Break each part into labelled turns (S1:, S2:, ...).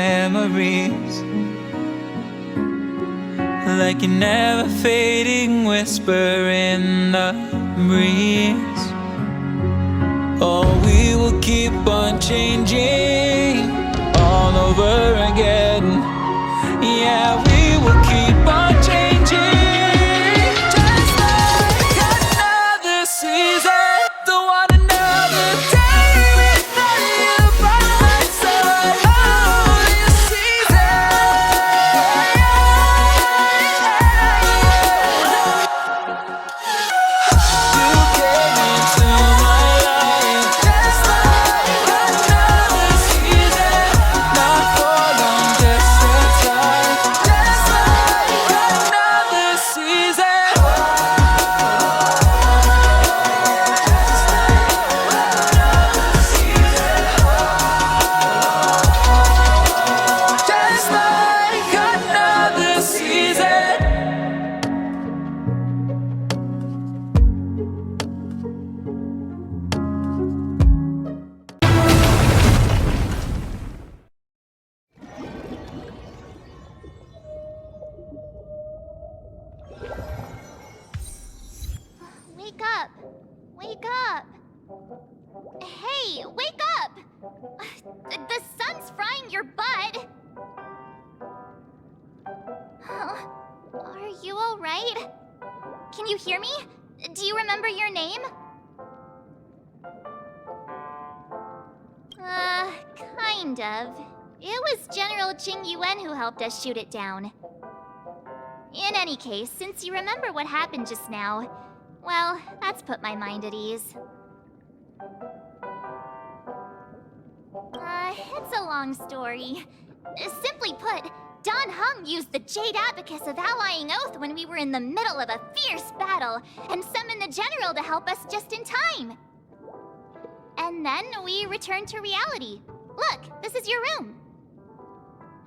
S1: memories, like a never fading whisper in the breeze. Oh, we will keep on changing all over again. Yeah, we will keep on changing, just like another season. Don't want another day without you by my side. Oh, this season. You came into my life just like another season. Not for long, just a time. Just like another season. Just like another season.
S2: Wake up! Wake up! Hey, wake up! The sun's frying your butt! Are you alright? Can you hear me? Do you remember your name? Kind of. It was General Qing Yuan who helped us shoot it down. In any case, since you remember what happened just now, well, that's put my mind at ease. It's a long story. Simply put, Don Hung used the Jade Abacus of Allying Oath when we were in the middle of a fierce battle, and summoned the General to help us just in time. And then we returned to reality. Look, this is your room.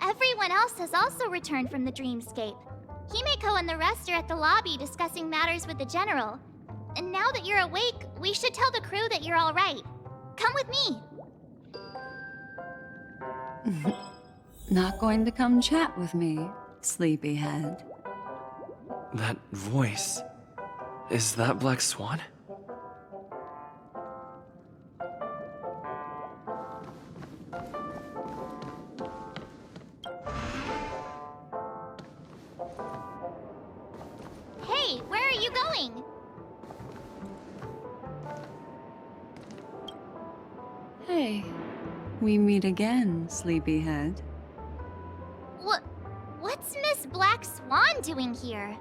S2: Everyone else has also returned from the dreamscape. Himeko and the rest are at the lobby discussing matters with the General. And now that you're awake, we should tell the crew that you're all right. Come with me.
S3: Not going to come chat with me, sleepyhead.
S4: That voice... is that Black Swan?
S2: Hey, where are you going?
S3: Hey, we meet again, sleepyhead.
S2: What's Miss Black Swan doing here?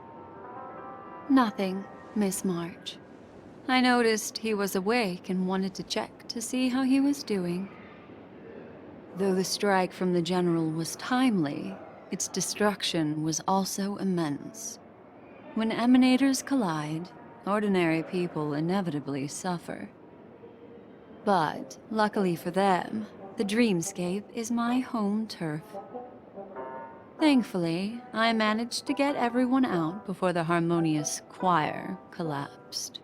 S3: Nothing, Miss March. I noticed he was awake and wanted to check to see how he was doing. Though the strike from the General was timely, its destruction was also immense. When emanators collide, ordinary people inevitably suffer. But, luckily for them, the dreamscape is my home turf. Thankfully, I managed to get everyone out before the harmonious choir collapsed.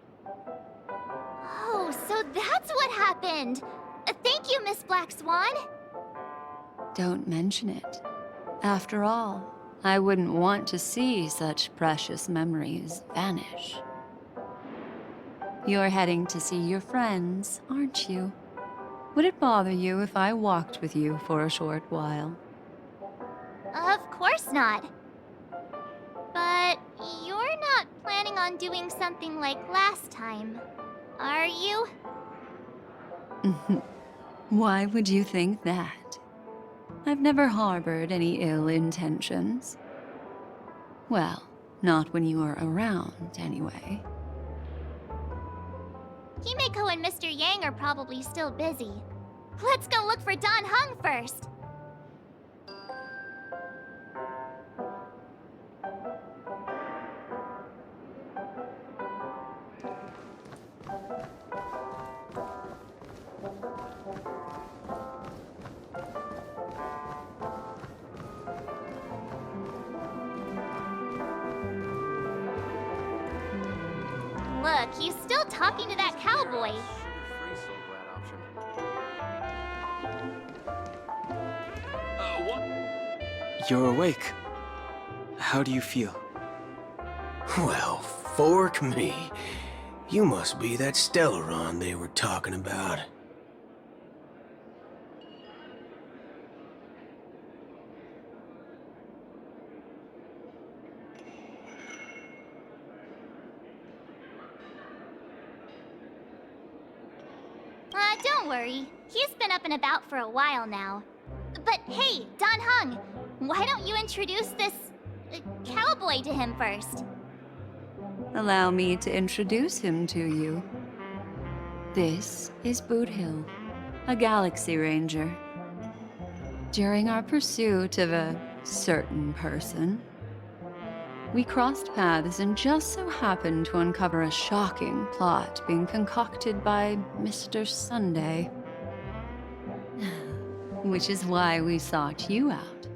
S2: Oh, so that's what happened! Thank you, Miss Black Swan!
S3: Don't mention it. After all, I wouldn't want to see such precious memories vanish. You're heading to see your friends, aren't you? Would it bother you if I walked with you for a short while?
S2: Of course not. But you're not planning on doing something like last time, are you?
S3: Why would you think that? I've never harbored any ill intentions. Well, not when you are around, anyway.
S2: Himeko and Mr. Yang are probably still busy. Let's go look for Don Hung first. Look, he's still talking to that cowboy.
S5: You're awake. How do you feel?
S6: Well, fork me. You must be that Stellaron they were talking about.
S2: Don't worry. He's been up and about for a while now. But hey, Don Hung, why don't you introduce this cowboy to him first?
S3: Allow me to introduce him to you. This is Boot Hill, a Galaxy Ranger. During our pursuit of a certain person, we crossed paths and just so happened to uncover a shocking plot being concocted by Mr. Sunday. Which is why we sought you out,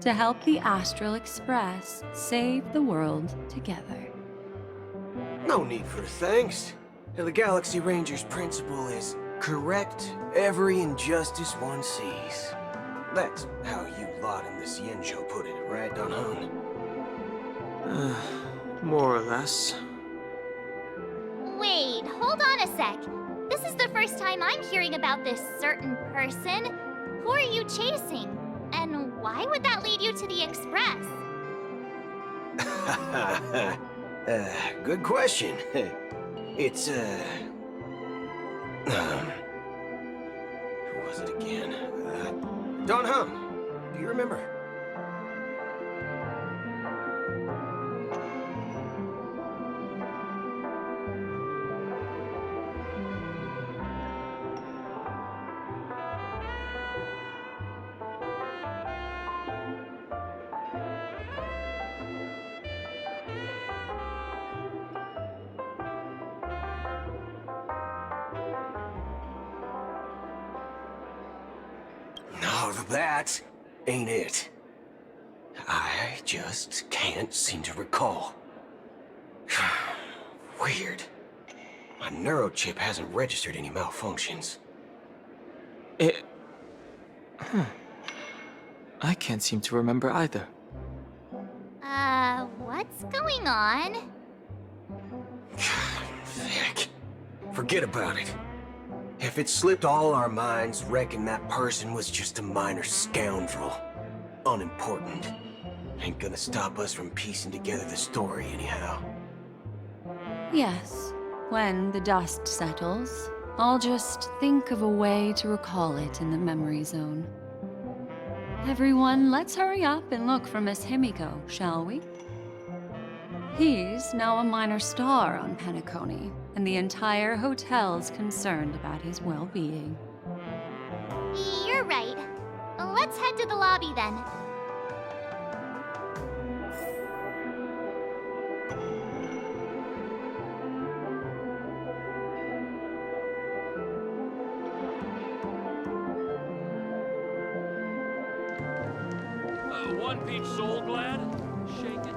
S3: to help the Astral Express save the world together.
S6: No need for thanks. The Galaxy Ranger's principle is correct every injustice one sees. That's how you lot in the Cienjo put it, right, Don Hung?
S5: More or less.
S2: Wait, hold on a sec. This is the first time I'm hearing about this certain person. Who are you chasing? And why would that lead you to the Express?
S6: Good question. It's, who was it again? Don Hung, do you remember? No, that ain't it. I just can't seem to recall. Weird. My neurochip hasn't registered any malfunctions.
S5: I can't seem to remember either.
S2: What's going on?
S6: Heck. Forget about it. If it slipped all our minds, reckon that person was just a minor scoundrel. Unimportant. Ain't gonna stop us from piecing together the story anyhow.
S3: Yes, when the dust settles, I'll just think of a way to recall it in the memory zone. Everyone, let's hurry up and look for Miss Himiko, shall we? He's now a minor star on Penacony, and the entire hotel's concerned about his well-being.
S2: You're right. Let's head to the lobby then.
S7: One peach soul glad? Shake it.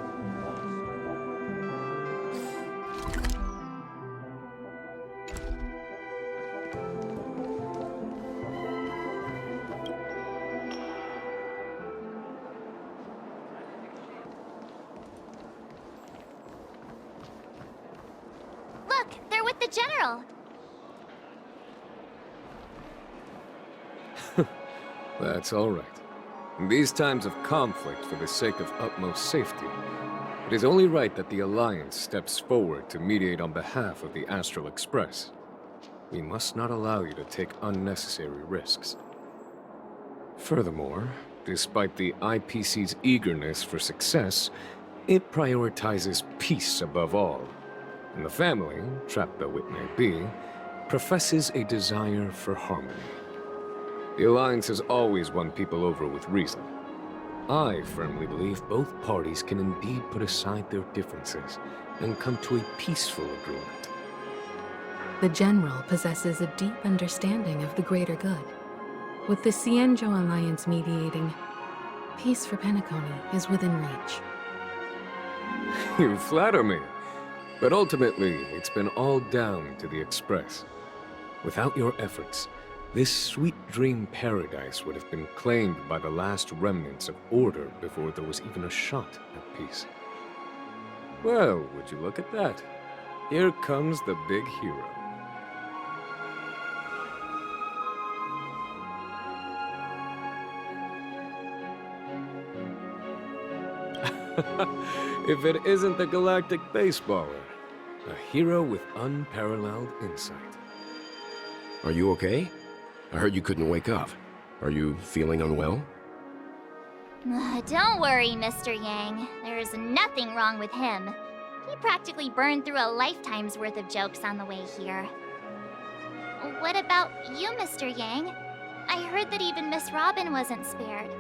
S2: Look, they're with the General.
S8: That's all right. In these times of conflict for the sake of utmost safety, it is only right that the Alliance steps forward to mediate on behalf of the Astral Express. We must not allow you to take unnecessary risks. Furthermore, despite the IPC's eagerness for success, it prioritizes peace above all. And the family, trapped though it may be, professes a desire for harmony. The Alliance has always won people over with reason. I firmly believe both parties can indeed put aside their differences and come to a peaceful agreement.
S9: The General possesses a deep understanding of the greater good. With the Cienjo Alliance mediating, peace for Penacony is within reach.
S8: You flatter me. But ultimately, it's been all down to the Express. Without your efforts, This sweet dream paradise would have been claimed by the last remnants of order before there was even a shot at peace. Well, would you look at that? Here comes the big hero. If it isn't the galactic baseballer, a hero with unparalleled insight.
S10: Are you okay? I heard you couldn't wake up. Are you feeling unwell?
S2: Don't worry, Mr. Yang. There's nothing wrong with him. He practically burned through a lifetime's worth of jokes on the way here. What about you, Mr. Yang? I heard that even Miss Robin wasn't spared.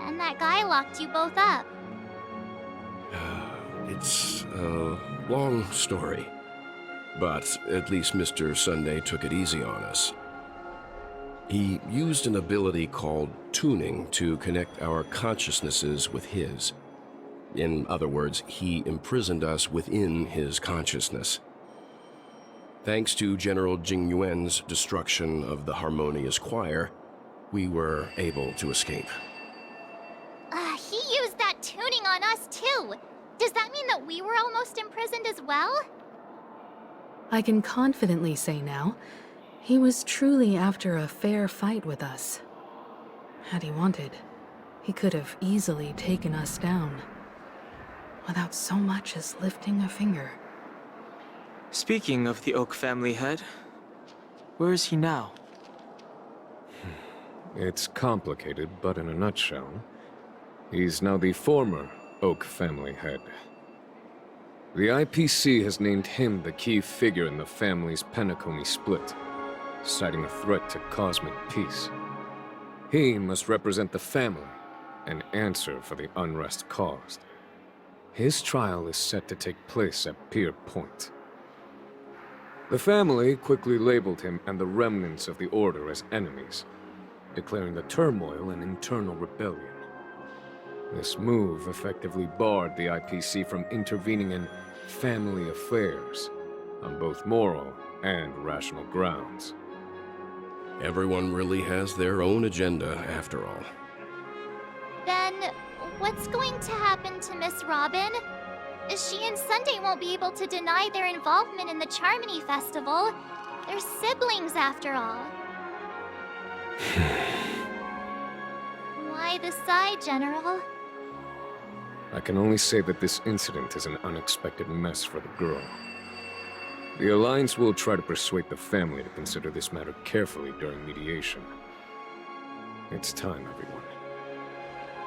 S2: And that guy locked you both up.
S10: It's a long story. But at least Mr. Sunday took it easy on us. He used an ability called tuning to connect our consciousnesses with his. In other words, he imprisoned us within his consciousness. Thanks to General Jing Yuan's destruction of the Harmonious Choir, we were able to escape.
S2: He used that tuning on us too. Does that mean that we were almost imprisoned as well?
S9: I can confidently say now, he was truly after a fair fight with us. Had he wanted, he could have easily taken us down, without so much as lifting a finger.
S5: Speaking of the Oak family head, where is he now?
S8: It's complicated, but in a nutshell, he's now the former Oak family head. The IPC has named him the key figure in the family's Penacony split, citing a threat to cosmic peace. He must represent the family and answer for the unrest caused. His trial is set to take place at Pier Point. The family quickly labeled him and the remnants of the Order as enemies, declaring the turmoil an internal rebellion. This move effectively barred the IPC from intervening in family affairs on both moral and rational grounds.
S10: Everyone really has their own agenda, after all.
S2: Then, what's going to happen to Miss Robin? She and Sunday won't be able to deny their involvement in the Charmony Festival. They're siblings, after all. Why the sigh, General?
S8: I can only say that this incident is an unexpected mess for the girl. The Alliance will try to persuade the family to consider this matter carefully during mediation. It's time, everyone.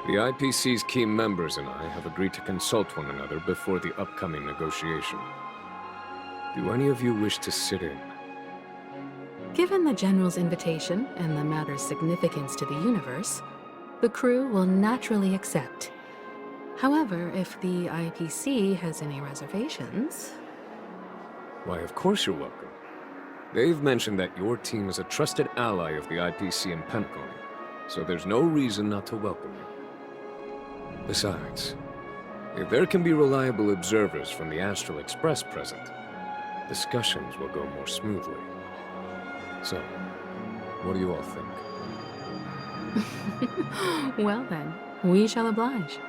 S8: The IPC's key members and I have agreed to consult one another before the upcoming negotiation. Do any of you wish to sit in?
S9: Given the General's invitation and the matter's significance to the universe, the crew will naturally accept. However, if the IPC has any reservations...
S8: Why, of course you're welcome. They've mentioned that your team is a trusted ally of the IPC in Penacony, so there's no reason not to welcome you. Besides, if there can be reliable observers from the Astral Express present, discussions will go more smoothly. So, what do you all think?
S9: Well then, we shall oblige.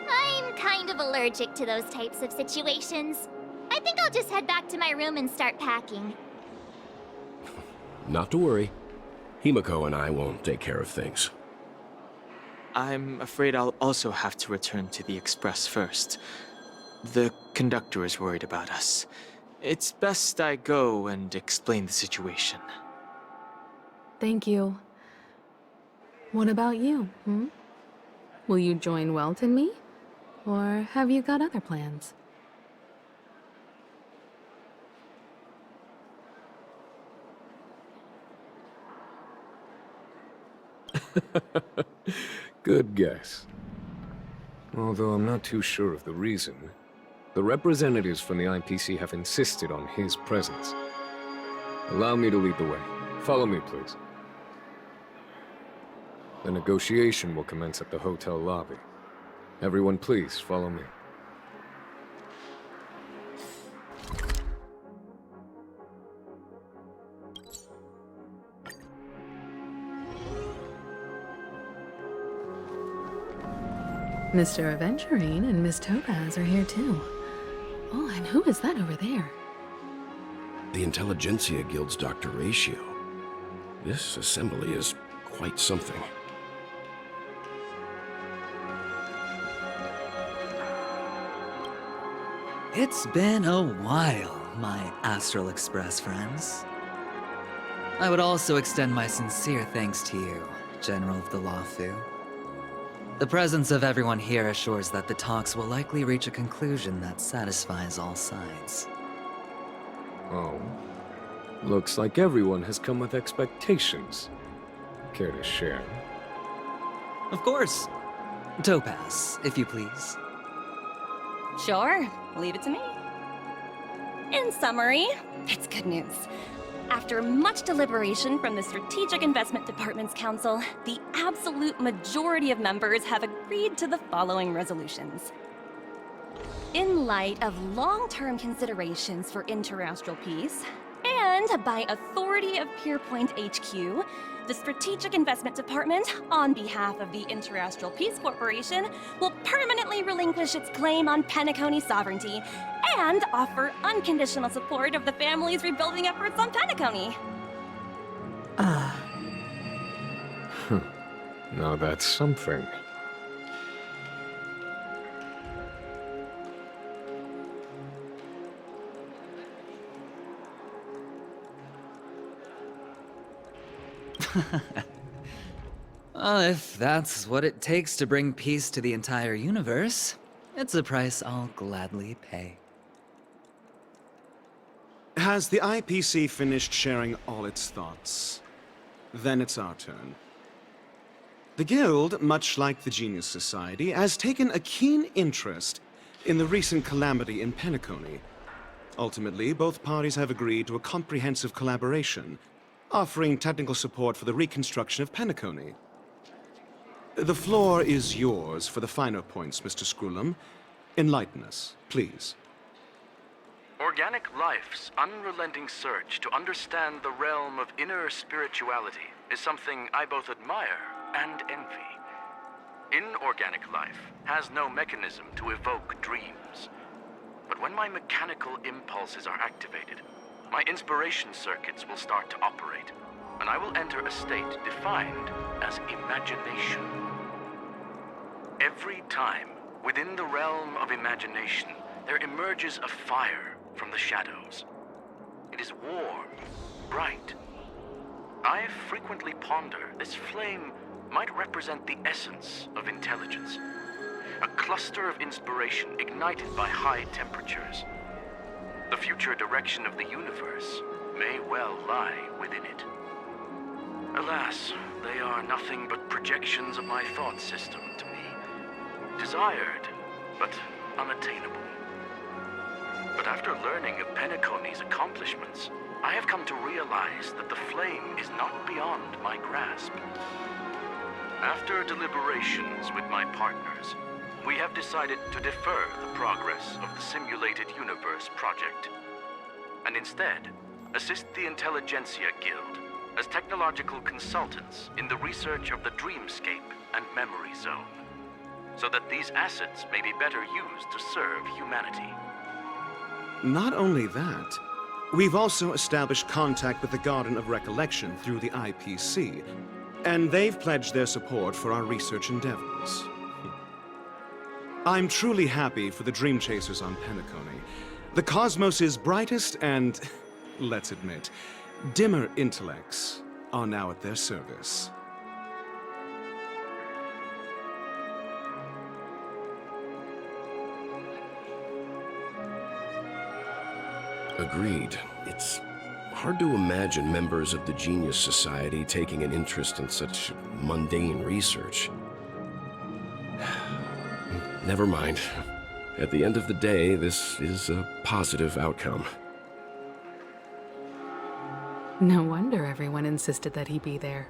S2: I'm kind of allergic to those types of situations. I think I'll just head back to my room and start packing.
S10: Not to worry. Himiko and I will take care of things.
S5: I'm afraid I'll also have to return to the Express first. The conductor is worried about us. It's best I go and explain the situation.
S9: Thank you. What about you, Will you join Welt and me? Or have you got other plans?
S8: Good guess. Although I'm not too sure of the reason. The representatives from the IPC have insisted on his presence. Allow me to lead the way. Follow me, please. The negotiation will commence at the hotel lobby. Everyone, please follow me.
S9: Mr. Aventurine and Miss Topaz are here too. Oh, and who is that over there?
S10: The Intelligentsia Guild's Dr. Ratio. This assembly is quite something.
S11: It's been a while, my Astral Express friends. I would also extend my sincere thanks to you, General of the Lawfu. The presence of everyone here assures that the talks will likely reach a conclusion that satisfies all sides.
S8: Oh. Looks like everyone has come with expectations. Care to share?
S11: Of course. Topaz, if you please.
S12: Sure, leave it to me. In summary, it's good news. After much deliberation from the Strategic Investment Department's Council, the absolute majority of members have agreed to the following resolutions. In light of long-term considerations for interastral peace, and by authority of Pierpoint HQ, the Strategic Investment Department, on behalf of the Interastral Peace Corporation, will permanently relinquish its claim on Penacony sovereignty and offer unconditional support of the family's rebuilding efforts on Penacony.
S8: Now that's something.
S11: Well, if that's what it takes to bring peace to the entire universe, it's a price I'll gladly pay.
S13: Has the IPC finished sharing all its thoughts? Then it's our turn. The Guild, much like the Genius Society, has taken a keen interest in the recent calamity in Penacony. Ultimately, both parties have agreed to a comprehensive collaboration, offering technical support for the reconstruction of Penacony. The floor is yours for the finer points, Mr. Screwlum. Enlighten us, please.
S14: Organic life's unrelenting search to understand the realm of inner spirituality is something I both admire and envy. Inorganic life has no mechanism to evoke dreams. But when my mechanical impulses are activated, my inspiration circuits will start to operate, and I will enter a state defined as imagination. Every time, within the realm of imagination, there emerges a fire from the shadows. It is warm, bright. I frequently ponder this flame might represent the essence of intelligence. A cluster of inspiration ignited by high temperatures. The future direction of the universe may well lie within it. Alas, they are nothing but projections of my thought system to me. Desired, but unattainable. But after learning of Penacony's accomplishments, I have come to realize that the flame is not beyond my grasp. After deliberations with my partners, we have decided to defer the progress of the Simulated Universe project, and instead assist the Intelligentsia Guild as technological consultants in the research of the Dreamscape and Memory Zone, so that these assets may be better used to serve humanity.
S13: Not only that, we've also established contact with the Garden of Recollection through the IPC, and they've pledged their support for our research endeavors. I'm truly happy for the Dream Chasers on Penacony. The cosmos' brightest and, let's admit, dimmer intellects are now at their service.
S10: Agreed. It's hard to imagine members of the Genius Society taking an interest in such mundane research. Never mind. At the end of the day, this is a positive outcome.
S9: No wonder everyone insisted that he be there.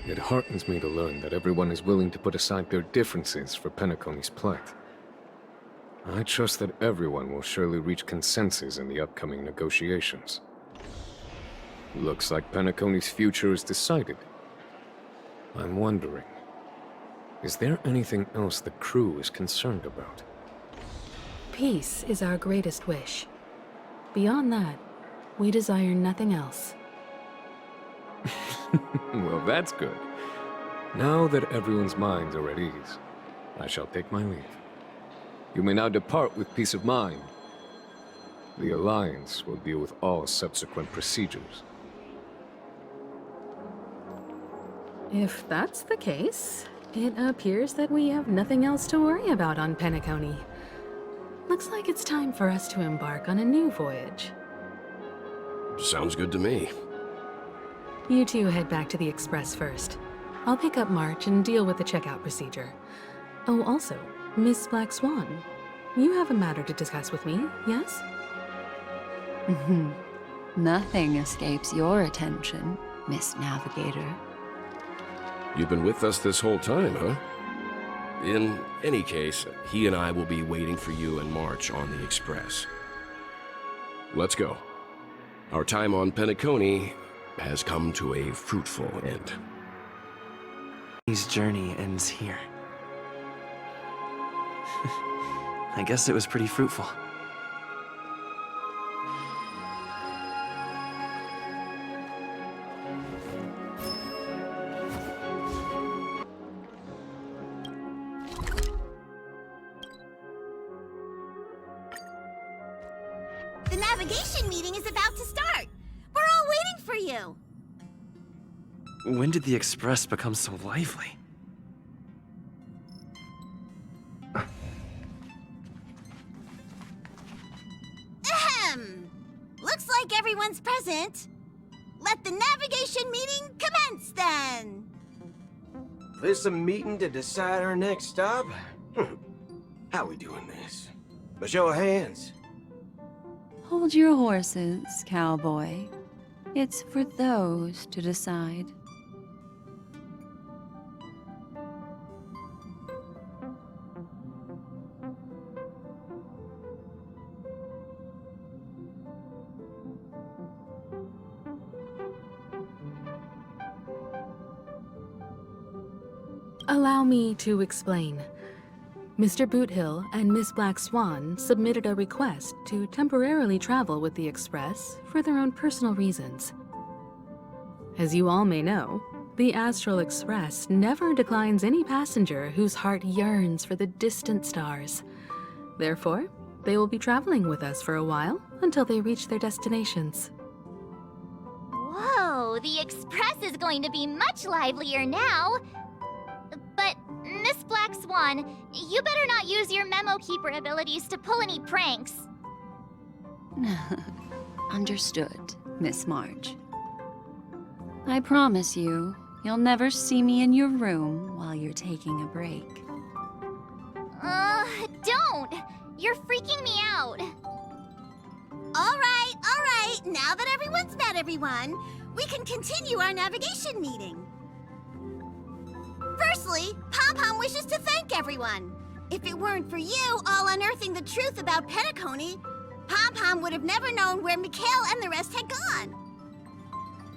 S8: It heartens me to learn that everyone is willing to put aside their differences for Penacony's plight. I trust that everyone will surely reach consensus in the upcoming negotiations. Looks like Penacony's future is decided. I'm wondering, Is there anything else the crew is concerned about?
S9: Peace is our greatest wish. Beyond that, we desire nothing else.
S8: Well, that's good. Now that everyone's minds are at ease, I shall take my leave. You may now depart with peace of mind. The Alliance will deal with all subsequent procedures.
S9: If that's the case, it appears that we have nothing else to worry about on Penacony. Looks like it's time for us to embark on a new voyage.
S10: Sounds good to me.
S9: You two head back to the Express first. I'll pick up March and deal with the checkout procedure. Oh, also, Miss Black Swan, you have a matter to discuss with me, yes?
S3: Nothing escapes your attention, Miss Navigator.
S10: You've been with us this whole time, huh? In any case, he and I will be waiting for you and March on the Express. Let's go. Our time on Penacony has come to a fruitful end.
S4: His journey ends here. I guess it was pretty fruitful.
S15: The navigation meeting is about to start. We're all waiting for you.
S4: When did the Express become so lively?
S15: Ahem. Looks like everyone's present. Let the navigation meeting commence then.
S6: This a meeting to decide our next stop? How we doing this? A show of hands.
S3: Hold your horses, cowboy. It's for those to decide.
S9: Allow me to explain. Mr. Boothill and Miss Black Swan submitted a request to temporarily travel with the Express for their own personal reasons. As you all may know, the Astral Express never declines any passenger whose heart yearns for the distant stars. Therefore, they will be traveling with us for a while until they reach their destinations.
S2: Whoa, the Express is going to be much livelier now. But, Miss Black Swan, you better not use your Memo Keeper abilities to pull any pranks.
S3: Understood, Miss March. I promise you, you'll never see me in your room while you're taking a break.
S2: Don't! You're freaking me out.
S15: All right. Now that everyone's met everyone, we can continue our navigation meeting. Firstly, Pom-Pom wishes to thank everyone. If it weren't for you all unearthing the truth about Penacony, Pom-Pom would have never known where Mikhail and the rest had gone.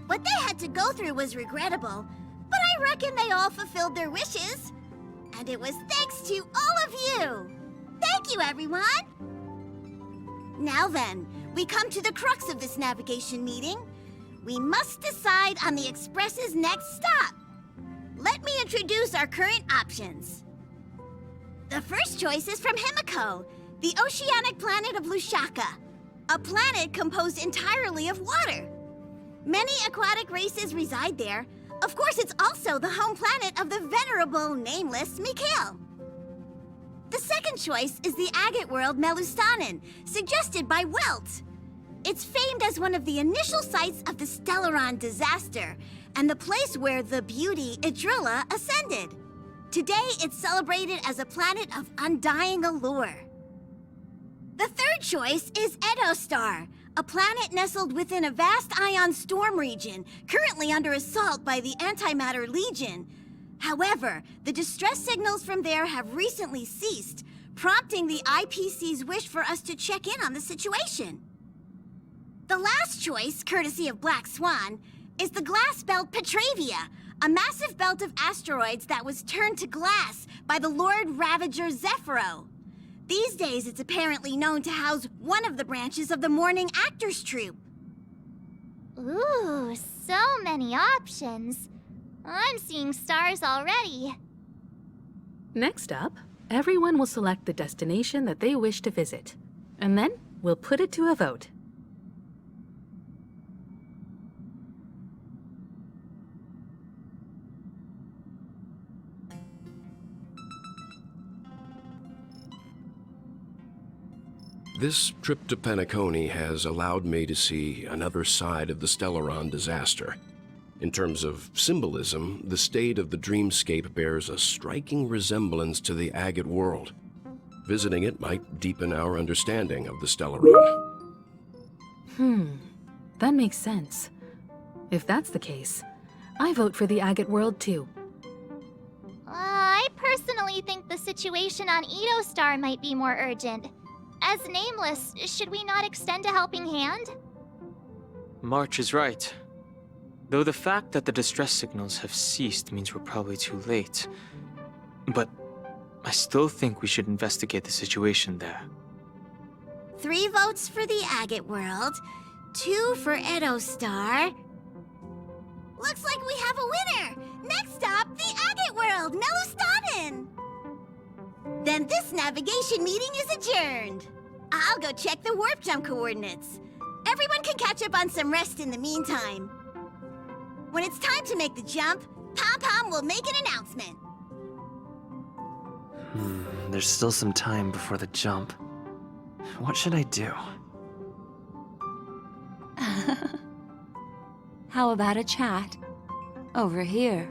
S15: What they had to go through was regrettable, but I reckon they all fulfilled their wishes. And it was thanks to all of you. Thank you, everyone. Now then, we come to the crux of this navigation meeting. We must decide on the Express's next stop. Let me introduce our current options. The first choice is from Himiko, the oceanic planet of Lushaka, a planet composed entirely of water. Many aquatic races reside there. Of course, it's also the home planet of the venerable, nameless Mikhail. The second choice is the agate world Melustanen, suggested by Welt. It's famed as one of the initial sites of the Stellaron disaster, and the place where the beauty Idrilla ascended. Today, it's celebrated as a planet of undying allure. The third choice is Edostar, a planet nestled within a vast ion storm region, currently under assault by the Antimatter Legion. However, the distress signals from there have recently ceased, prompting the IPC's wish for us to check in on the situation. The last choice, courtesy of Black Swan, is the glass belt Petravia, A massive belt of asteroids that was turned to glass by the Lord Ravager Zephyro. These days, it's apparently known to house one of the branches of the Morning Actors Troupe.
S2: Ooh, so many options. I'm seeing stars already.
S9: Next up, everyone will select the destination that they wish to visit. And then we'll put it to a vote.
S10: This trip to Penacony has allowed me to see another side of the Stellaron disaster. In terms of symbolism, the state of the dreamscape bears a striking resemblance to the agate world. Visiting it might deepen our understanding of the Stellaron.
S9: That makes sense. If that's the case, I vote for the agate world too.
S2: I personally think the situation on Edo Star might be more urgent. As Nameless, should we not extend a helping hand?
S5: March is right. Though the fact that the distress signals have ceased means we're probably too late. But I still think we should investigate the situation there.
S15: 3 votes for the agate world, 2 for Edo Star. Looks like we have a winner! Next stop, the agate world, Melustaden! Then this navigation meeting is adjourned. I'll go check the warp jump coordinates. Everyone can catch up on some rest in the meantime. When it's time to make the jump, Pom-Pom will make an announcement.
S4: There's still some time before the jump. What should I do?
S3: How about a chat? Over here.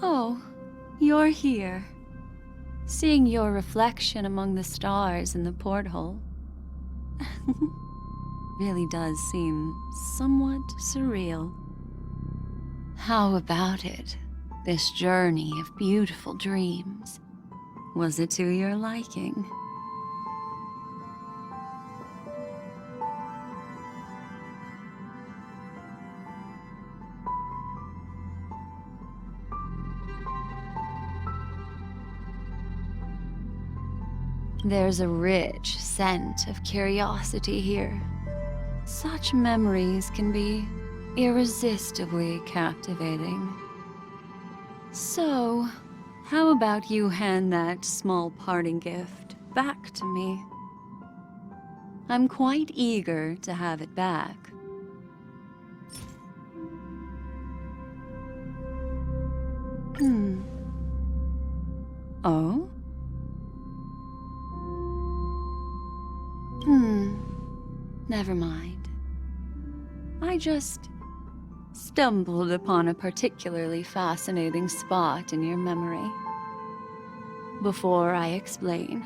S3: Oh, you're here. Seeing your reflection among the stars in the porthole really does seem somewhat surreal. How about it? This journey of beautiful dreams. Was it to your liking? There's a rich scent of curiosity here. Such memories can be irresistibly captivating. So, how about you hand that small parting gift back to me? I'm quite eager to have it back. Oh? Never mind. I just stumbled upon a particularly fascinating spot in your memory. Before I explain,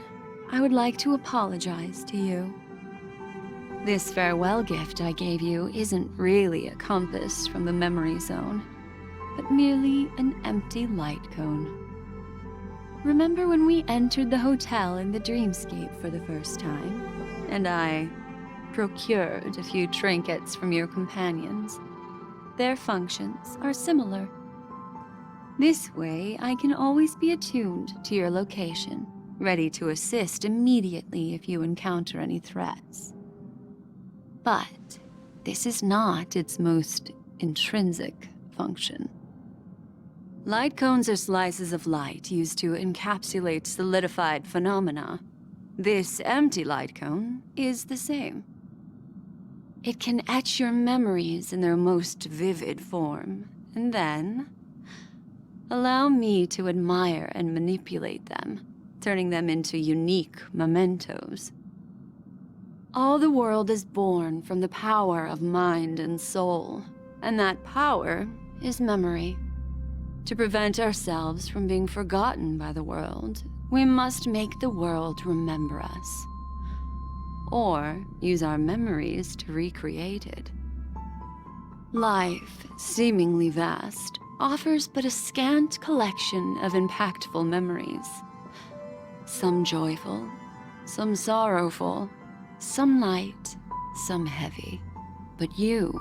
S3: I would like to apologize to you. This farewell gift I gave you isn't really a compass from the memory zone, but merely an empty light cone. Remember when we entered the hotel in the dreamscape for the first time, and I procured a few trinkets from your companions? Their functions are similar. This way, I can always be attuned to your location, ready to assist immediately if you encounter any threats. But this is not its most intrinsic function. Light cones are slices of light used to encapsulate solidified phenomena. This empty light cone is the same. It can etch your memories in their most vivid form, and then allow me to admire and manipulate them, turning them into unique mementos. All the world is born from the power of mind and soul, and that power is memory. To prevent ourselves from being forgotten by the world, we must make the world remember us, or use our memories to recreate it. Life, seemingly vast, offers but a scant collection of impactful memories. Some joyful, some sorrowful, some light, some heavy. But you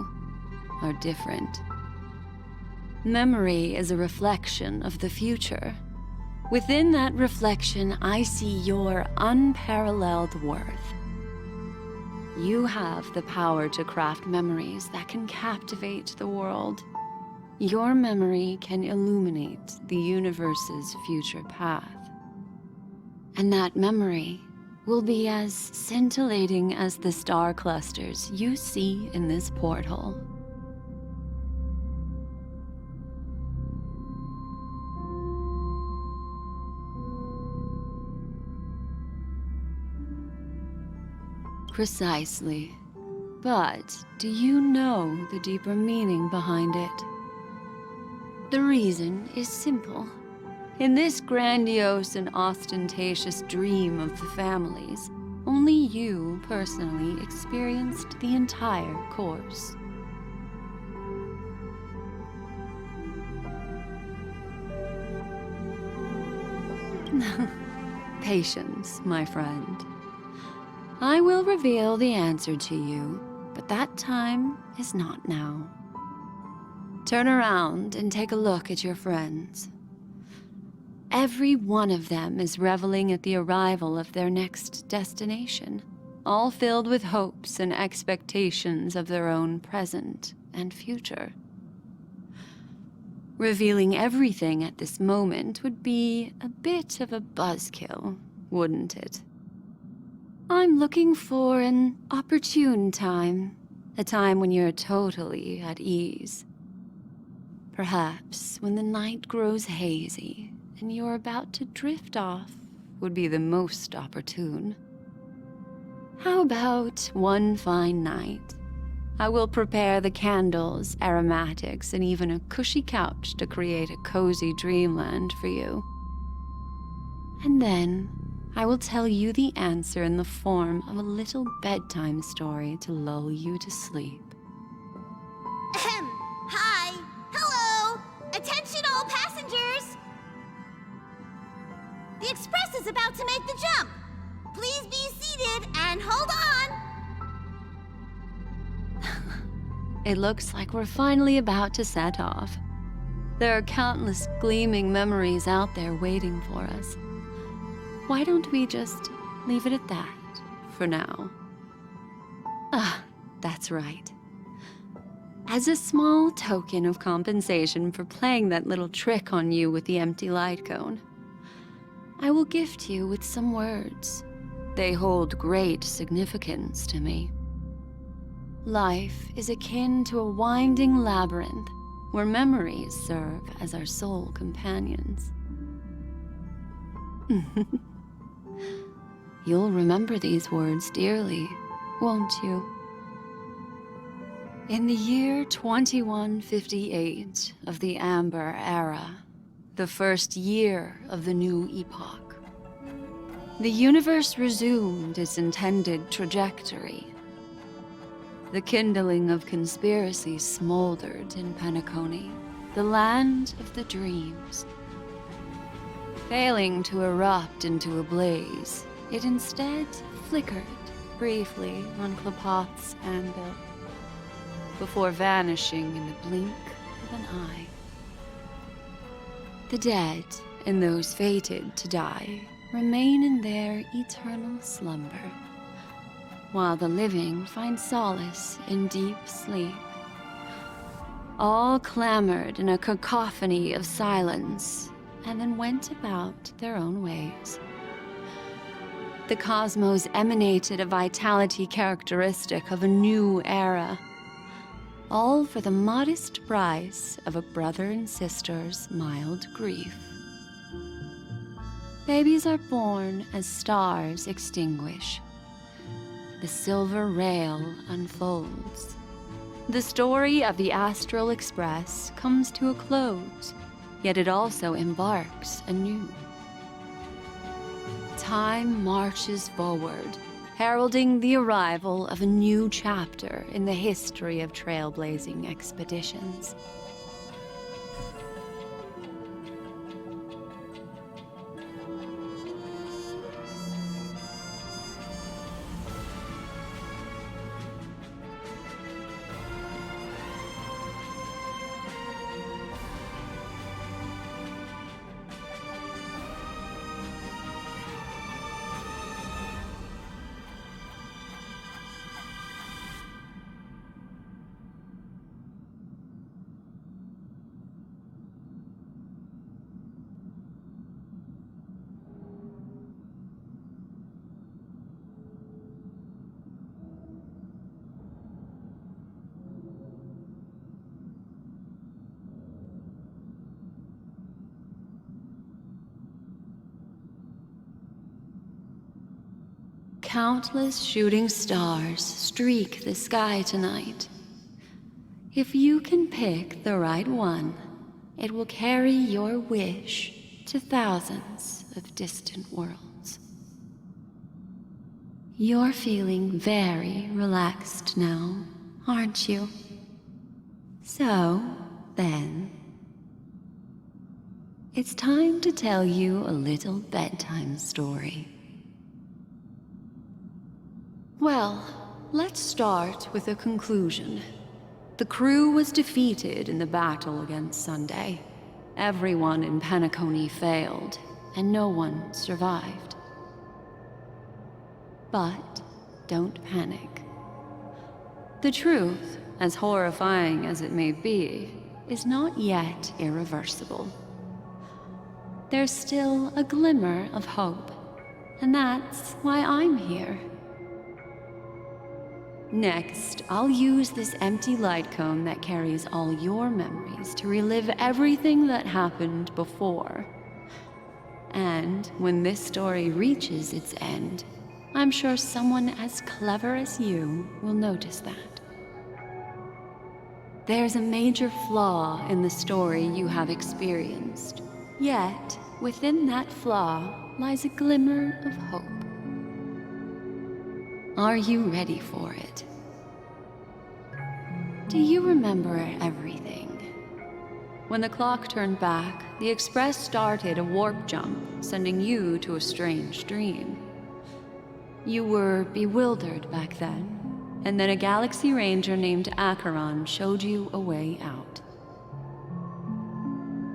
S3: are different. Memory is a reflection of the future. Within that reflection, I see your unparalleled worth. You have the power to craft memories that can captivate the world. Your memory can illuminate the universe's future path. And that memory will be as scintillating as the star clusters you see in this porthole. Precisely. But do you know the deeper meaning behind it? The reason is simple. In this grandiose and ostentatious dream of the families, only you personally experienced the entire course. Patience, my friend. I will reveal the answer to you, but that time is not now. Turn around and take a look at your friends. Every one of them is reveling at the arrival of their next destination, all filled with hopes and expectations of their own present and future. Revealing everything at this moment would be a bit of a buzzkill, wouldn't it? I'm looking for an opportune time, a time when you're totally at ease. Perhaps when the night grows hazy and you're about to drift off would be the most opportune. How about one fine night? I will prepare the candles, aromatics, and even a cushy couch to create a cozy dreamland for you. And then I will tell you the answer in the form of a little bedtime story to lull you to sleep.
S15: Ahem. Hi. Hello. Attention all passengers. The express is about to make the jump. Please be seated and hold on.
S3: It looks like we're finally about to set off. There are countless gleaming memories out there waiting for us. Why don't we just leave it at that for now? Ah, that's right. As a small token of compensation for playing that little trick on you with the empty light cone, I will gift you with some words. They hold great significance to me. Life is akin to a winding labyrinth where memories serve as our sole companions. You'll remember these words dearly, won't you? In the year 2158 of the Amber Era, the first year of the new epoch, the universe resumed its intended trajectory. The kindling of conspiracy smoldered in Penacony, the land of the dreams. Failing to erupt into a blaze, it instead flickered briefly on Klapoth's anvil, before vanishing in the blink of an eye. The dead and those fated to die remain in their eternal slumber, while the living find solace in deep sleep. All clamored in a cacophony of silence, and then went about their own ways. The cosmos emanated a vitality characteristic of a new era, all for the modest price of a brother and sister's mild grief. Babies are born as stars extinguish. The silver rail unfolds. The story of the Astral Express comes to a close, yet it also embarks anew. Time marches forward, heralding the arrival of a new chapter in the history of trailblazing expeditions. Countless shooting stars streak the sky tonight. If you can pick the right one, it will carry your wish to thousands of distant worlds. You're feeling very relaxed now, aren't you? So, then, it's time to tell you a little bedtime story. Well, let's start with a conclusion. The crew was defeated in the battle against Sunday. Everyone in Penacony failed, and no one survived. But don't panic. The truth, as horrifying as it may be, is not yet irreversible. There's still a glimmer of hope, and that's why I'm here. Next, I'll use this empty light cone that carries all your memories to relive everything that happened before. And when this story reaches its end, I'm sure someone as clever as you will notice that. There's a major flaw in the story you have experienced. Yet, within that flaw lies a glimmer of hope. Are you ready for it? Do you remember everything? When the clock turned back, the Express started a warp jump, sending you to a strange dream. You were bewildered back then, and then a Galaxy Ranger named Acheron showed you a way out.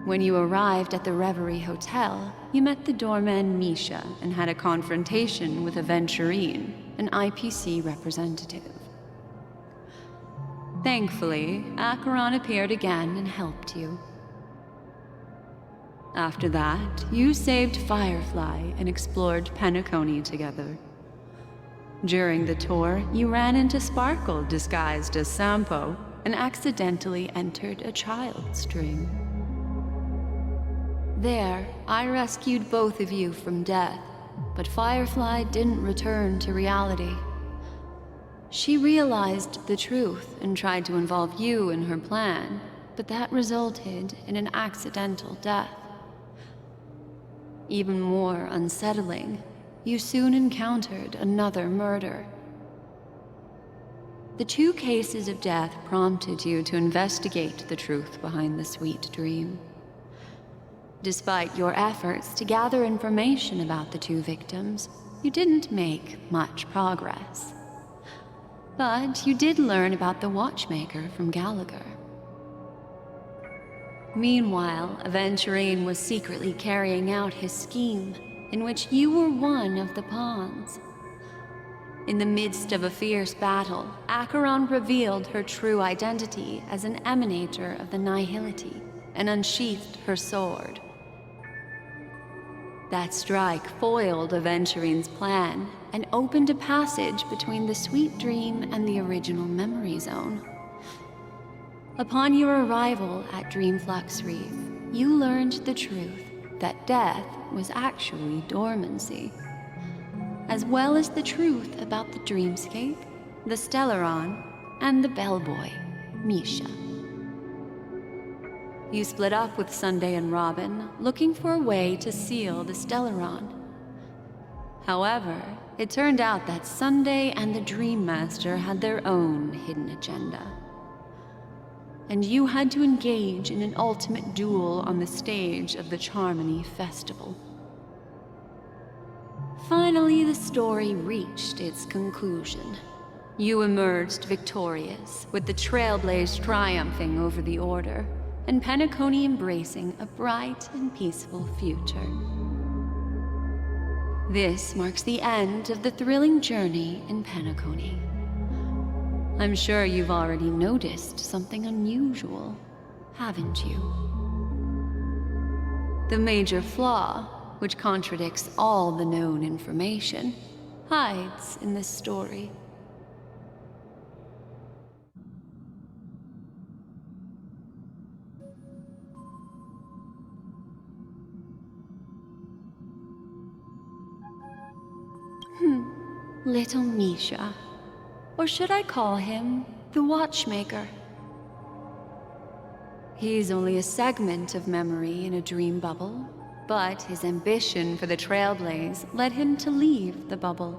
S3: When you arrived at the Reverie Hotel, you met the doorman Misha and had a confrontation with Aventurine, an IPC representative. Thankfully, Acheron appeared again and helped you. After that, you saved Firefly and explored Penacony together. During the tour, you ran into Sparkle disguised as Sampo and accidentally entered a child's dream. There, I rescued both of you from death, but Firefly didn't return to reality. She realized the truth and tried to involve you in her plan, but that resulted in an accidental death. Even more unsettling, you soon encountered another murder. The 2 cases of death prompted you to investigate the truth behind the sweet dream. Despite your efforts to gather information about the 2 victims, you didn't make much progress. But you did learn about the watchmaker from Gallagher. Meanwhile, Aventurine was secretly carrying out his scheme, in which you were one of the pawns. In the midst of a fierce battle, Acheron revealed her true identity as an emanator of the Nihility and unsheathed her sword. That strike foiled Aventurine's plan and opened a passage between the sweet dream and the original memory zone. Upon your arrival at Dreamflux Reef, you learned the truth that death was actually dormancy, as well as the truth about the dreamscape, the Stellaron, and the bellboy, Misha. You split up with Sunday and Robin, looking for a way to seal the Stellaron. However, it turned out that Sunday and the Dream Master had their own hidden agenda. And you had to engage in an ultimate duel on the stage of the Charmony Festival. Finally, the story reached its conclusion. You emerged victorious, with the Trailblaze triumphing over the Order, and Penacony embracing a bright and peaceful future. This marks the end of the thrilling journey in Penacony. I'm sure you've already noticed something unusual, haven't you? The major flaw, which contradicts all the known information, hides in this story. Little Misha. Or should I call him the Watchmaker? He's only a segment of memory in a dream bubble, but his ambition for the Trailblaze led him to leave the bubble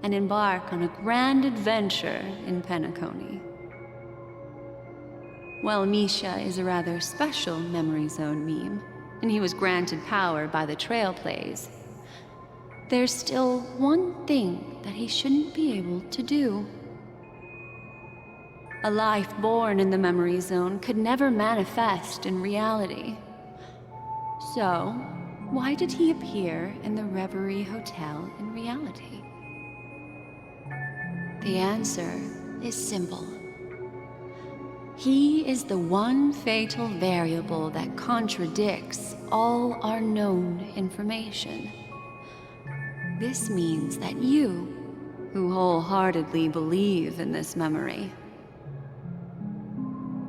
S3: and embark on a grand adventure in Penacony. While Misha is a rather special Memory Zone meme, and he was granted power by the Trailblaze, there's still one thing that he shouldn't be able to do. A life born in the Memory Zone could never manifest in reality. So, why did he appear in the Reverie Hotel in reality? The answer is simple. He is the one fatal variable that contradicts all our known information. This means that you, who wholeheartedly believe in this memory,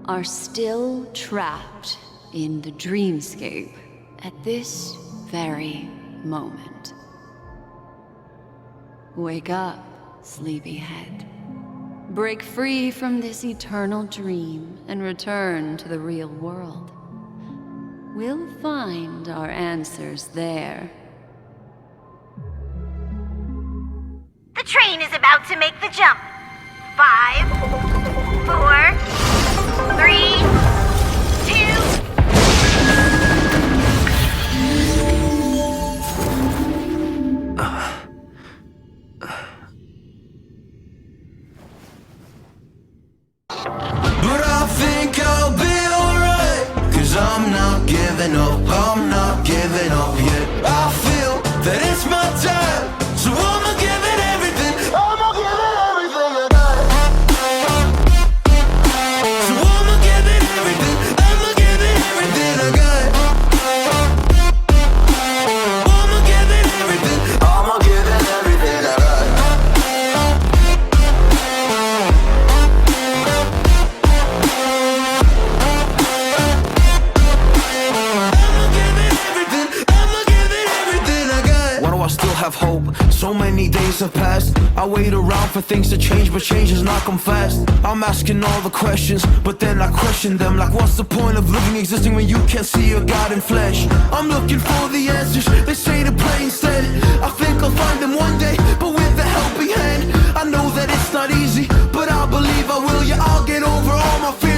S3: are still trapped in the dreamscape at this very moment. Wake up, sleepyhead. Break free from this eternal dream and return to the real world. We'll find our answers there.
S15: The train is about to make the jump. 5, 4, 3, 2...
S1: But I think I'll be alright, 'cause I'm not giving up, I'm not giving up yet. I feel that it's my time, so I'ma give it everything, I'ma give it everything I got. So I'ma give it everything, I'ma give it everything I got. I'ma give it everything, I'ma give it everything I got. Have hope. So many days have passed. I wait around for things to change, but change has not come fast. I'm asking all the questions, but then I question them. Like, what's the point of living, existing when you can't see your God in flesh? I'm looking for the answers, they say to pray instead. I think I'll find them one day, but with a helping hand. I know that it's not easy, but I believe I will. Yeah, I'll get over all my fears.